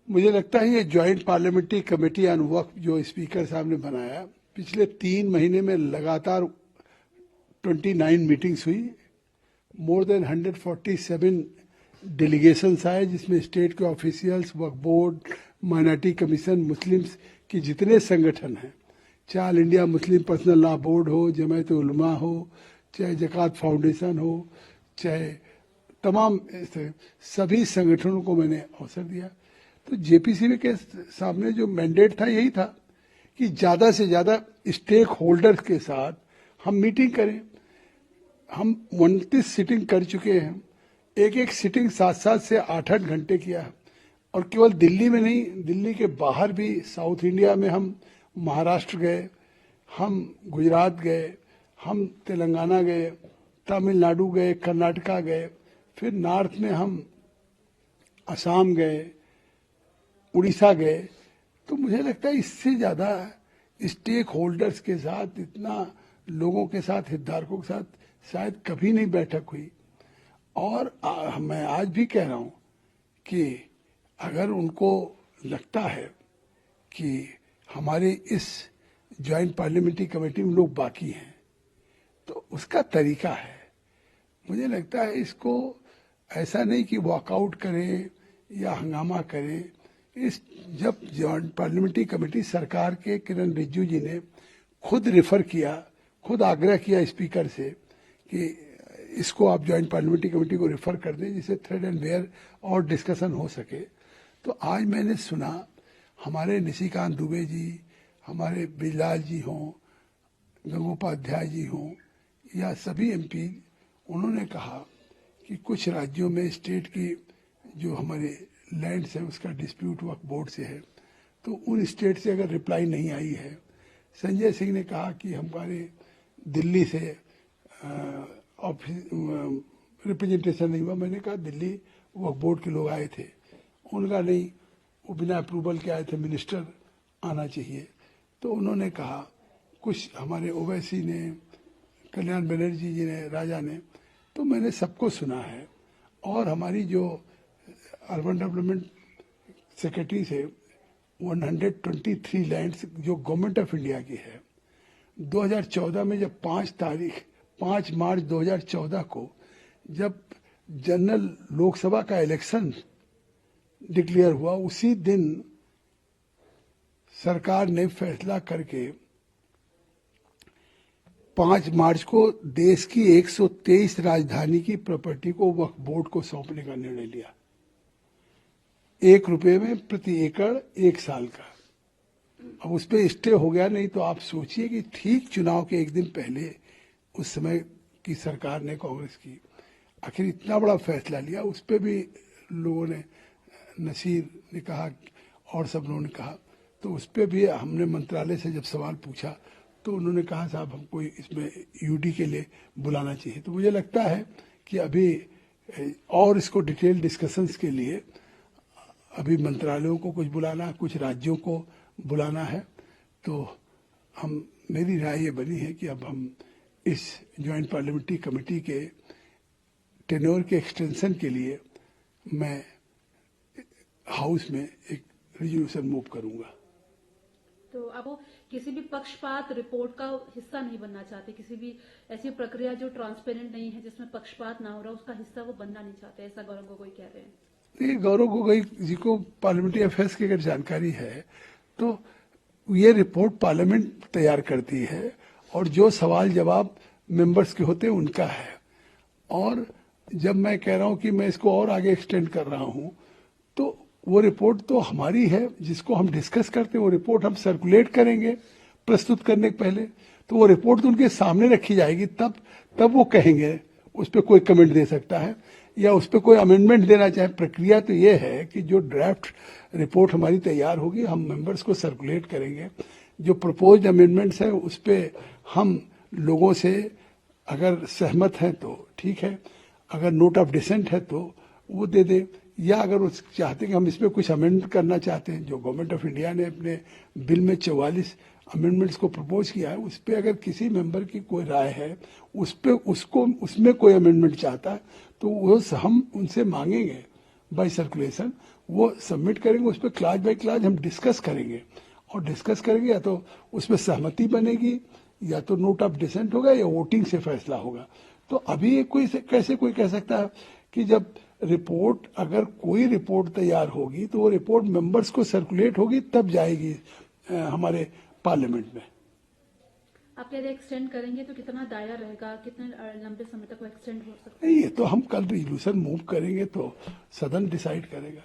मुझे लगता है ये ज्वाइंट पार्लियामेंट्री कमेटी ऑन वक्फ जो स्पीकर साहब ने बनाया, पिछले 3 महीने में लगातार 29 मीटिंग्स हुई, मोर देन 147 डेलीगेशंस आए, जिसमें स्टेट के ऑफिशियल्स, वक्फ बोर्ड, माइनॉरिटी कमीशन, मुस्लिम्स के जितने संगठन हैं, चाहे all India Muslim personal law board हो, जमायत उलमा हो, चाहे ज़कात फाउंडेशन हो, चाहे तमाम सभी संगठनों को मैंने अवसर दिया। तो जेपीसीबी के सामने जो मैंडेट था यही था कि ज़्यादा से ज़्यादा स्टेक होल्डर्स के साथ हम मीटिंग करें। हम 29 सिटिंग कर चुके हैं, एक एक सिटिंग 7-7 से 8-8 घंटे किया है, और केवल दिल्ली में नहीं, दिल्ली के बाहर भी, साउथ इंडिया में हम महाराष्ट्र गए, हम गुजरात गए, हम तेलंगाना गए, तमिलनाडु गए, कर्नाटका गए, फिर नॉर्थ में हम असम गए, उड़ीसा गए। तो मुझे लगता है इससे ज़्यादा स्टेक होल्डर्स के साथ, इतना लोगों के साथ, हितधारकों के साथ शायद कभी नहीं बैठक हुई। और मैं आज भी कह रहा हूँ कि अगर उनको लगता है कि हमारे इस ज्वाइंट पार्लियामेंट्री कमेटी में लोग बाकी हैं, तो उसका तरीका है। मुझे लगता है इसको ऐसा नहीं कि वॉकआउट करें या हंगामा करें। जब ज्वाइंट पार्लियामेंट्री कमेटी, सरकार के किरण रिजिजू जी ने खुद रेफर किया, खुद आग्रह किया स्पीकर से कि इसको आप ज्वाइंट पार्लियामेंट्री कमेटी को रेफर कर दें जिससे थ्रेड एंड वेयर और डिस्कशन हो सके। तो आज मैंने सुना हमारे निशिकांत दुबे जी, हमारे बिजलाल जी हों, गंगोपाध्याय जी हों, या सभी एमपी, उन्होंने कहा कि कुछ राज्यों में स्टेट की जो हमारे लैंड्स है उसका डिस्प्यूट वक्फ बोर्ड से है, तो उन स्टेट से अगर रिप्लाई नहीं आई है। संजय सिंह ने कहा कि हमारे दिल्ली से रिप्रेजेंटेशन नहीं हुआ। मैंने कहा दिल्ली वक्फ बोर्ड के लोग आए थे, उनका नहीं, वो बिना अप्रूवल के आए थे, मिनिस्टर आना चाहिए। तो उन्होंने कहा, कुछ हमारे ओवैसी ने, कल्याण बनर्जी जी ने, राजा ने, तो मैंने सबको सुना है। और हमारी जो अर्बन डेवलपमेंट सेक्रेटरी से 123 लैंड्स जो गवर्नमेंट ऑफ इंडिया की है, 2014 में जब 5 मार्च 2014 को जब जनरल लोकसभा का इलेक्शन डिक्लेयर हुआ, उसी दिन सरकार ने फैसला करके 5 मार्च को देश की 123 राजधानी की प्रॉपर्टी को वक्फ बोर्ड को सौंपने का निर्णय लिया, ₹1 में प्रति एकड़ 1 साल का। अब उस पर स्टे हो गया। नहीं तो आप सोचिए कि ठीक चुनाव के एक दिन पहले उस समय की सरकार ने, कांग्रेस की, आखिर इतना बड़ा फैसला लिया। उस पर भी लोगों ने, नसीर ने कहा और सब लोगों ने कहा, तो उस पर भी हमने मंत्रालय से जब सवाल पूछा तो उन्होंने कहा साहब हमको इसमें यूडी के लिए बुलाना चाहिए। तो मुझे लगता है कि अभी और इसको डिटेल डिस्कशंस के लिए अभी मंत्रालयों को कुछ बुलाना, कुछ राज्यों को बुलाना है। तो मेरी राय ये बनी है कि अब हम इस ज्वाइंट पार्लियामेंट्री कमेटी के टेन्योर के एक्सटेंशन के लिए मैं हाउस में एक रेजोल्यूशन मूव करूंगा। तो अब वो किसी भी पक्षपात रिपोर्ट का हिस्सा नहीं बनना चाहते, किसी भी ऐसी प्रक्रिया जो ट्रांसपेरेंट नहीं है, जिसमें पक्षपात ना हो रहा, उसका हिस्सा वो बनना नहीं चाहते, ऐसा गौरव गोगोई कह रहे हैं। नहीं, गौरव गोगोई जी को पार्लियामेंट्री अफेयर्स की अगर जानकारी है तो ये रिपोर्ट पार्लियामेंट तैयार करती है और जो सवाल जवाब मेंबर्स के होते हैं उनका है। और जब मैं कह रहा हूं कि मैं इसको और आगे एक्सटेंड कर रहा हूं, तो वो रिपोर्ट तो हमारी है जिसको हम डिस्कस करते हैं। वो रिपोर्ट हम सर्कुलेट करेंगे प्रस्तुत करने के पहले, तो वो रिपोर्ट तो उनके सामने रखी जाएगी, तब वो कहेंगे, उस पर कोई कमेंट दे सकता है या उस पर कोई अमेंडमेंट देना चाहे। प्रक्रिया तो ये है कि जो ड्राफ्ट रिपोर्ट हमारी तैयार होगी, हम मेंबर्स को सर्कुलेट करेंगे। जो प्रपोज्ड अमेंडमेंट्स है उस पर हम लोगों से अगर सहमत हैं तो ठीक है, अगर नोट ऑफ डिसेंट है तो वो दे दें, या अगर वो चाहते हैं कि हम इसमें कुछ अमेंड करना चाहते हैं, जो गवर्नमेंट ऑफ इंडिया ने अपने बिल में 44 अमेंडमेंट्स को प्रपोज किया है, उस पर अगर किसी मेंबर की कोई राय है, उस पे उसमें कोई अमेंडमेंट चाहता है, तो वो हम उनसे मांगेंगे बाय सर्कुलेशन, वो सबमिट करेंगे, उस पर क्लास बाय क्लास हम डिस्कस करेंगे, और डिस्कस करेंगे या तो उसमें सहमति बनेगी, या तो नोट ऑफ डिसेंट होगा, या वोटिंग से फैसला होगा। तो अभी ये कैसे कोई कह सकता है कि जब रिपोर्ट, अगर कोई रिपोर्ट तैयार होगी तो वो रिपोर्ट मेंबर्स को सर्कुलेट होगी, तब जाएगी हमारे पार्लियामेंट में। आप कह रहे एक्सटेंड करेंगे तो कितना दायरा रहेगा, कितने लंबे समय तक वो एक्सटेंड हो सकता है? नहीं, ये तो हम कल रिजोल्यूशन मूव करेंगे तो सदन डिसाइड करेगा।